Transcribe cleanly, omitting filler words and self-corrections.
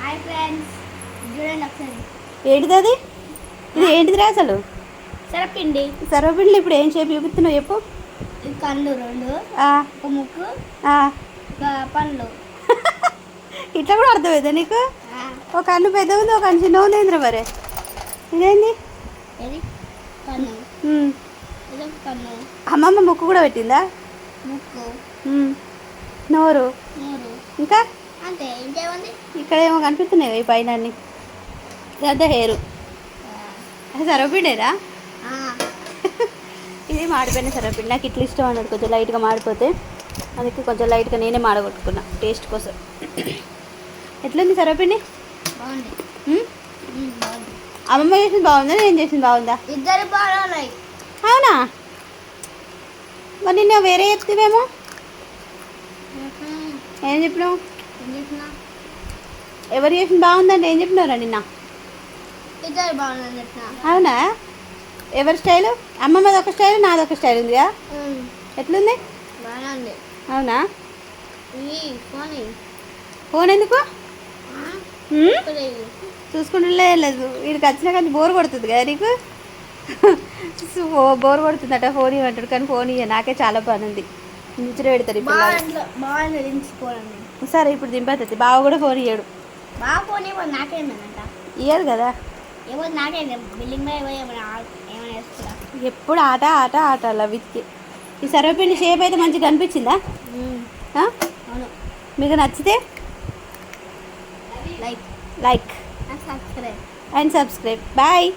Hi friends, చూడండి ఒకసారి. ఏంటిది అది? ఇది ఏంటిదిరా అసలు? సరపిండి. సర్వపిండిలో ఇప్పుడు ఏం షేప్ చూపిస్తున్నావు చెప్పు. కళ్ళు రెండు, ఒక ముక్కు, ఒక పళ్ళు. ఇట్లా కూడా అర్థమైందా నీకు? ఒక కన్ను పెద్ద ఉంది, ఒక కన్ను చిన్న ఉంది. ఏంద్రా మరి ఇదేంది? కన్ను. కన్ను. అమ్మమ్మ ముక్కు కూడా పెట్టిందా? ముక్కు, నోరు, నోరు. ఇంకా అంతే. ఇంకేముంది? ఇక్కడ ఏమో కనిపిస్తున్నాయి ఈ పైన అన్ని. ఇదంతా హెయిర్. అది సర్వపిండేనా? ఇది మాడిపోయిన సర్వపిండి. నాకు ఇట్లా ఇష్టం అన్నది, కొంచెం లైట్గా మాడిపోతే. అందుకే కొంచెం లైట్గా నేనే మాడగొట్టుకున్నా టేస్ట్ కోసం. ఎట్లుంది సర్వపిండి? బాగుంది. అమ్మమ్మ చేసింది బాగుందా, నేను చేసింది బాగుందా? ఇద్దరు బాగున్నాయి. అవునా? మరి నిన్న వేరే చెప్తావేమో. ఏం చెప్పినావు? ఎవరు చేసింది బాగుందంటే ఏం చెప్పినారా నిన్న? ఇద్దరు బాగుందని చెప్పిన. అవునా? ఎవరి స్టైలు? అమ్మమ్మది ఒక స్టైల్, నాది ఒక స్టైల్ ఉందిగా. ఎట్లుంది? బాగుంది. అవునా? ఫోన్ ఎందుకు చూసుకుంటే లేదు. వీడికి వచ్చినా కానీ బోర్ కొడుతుంది కదా నీకు. బోర్ కొడుతుందట ఫోన్ ఇవ్వంటాడు, కానీ ఫోన్ ఇవ్వ. నాకే చాలా పని ఉంది. ముచ్చట పెడతారు ఇప్పుడు. సరే ఇప్పుడు దింపేస్తుంది. బావ కూడా ఫోన్ ఇయ్యాడు. బాగా ఫోన్ ఇవ్వదు, నాకేందనంట. ఇయ్యదు కదా. ఇవ్వదు, నాకేంది. బిల్డింగ్ మీద ఏమైనా వేసుకురా. ఎప్పుడు ఆట ఆట ఆట అలా విత్కి. ఈ సర్వపిండి షేప్ అయితే మంచిగా అనిపించిందా? అవును. మీకు నచ్చితే like like and subscribe. And subscribe. Bye.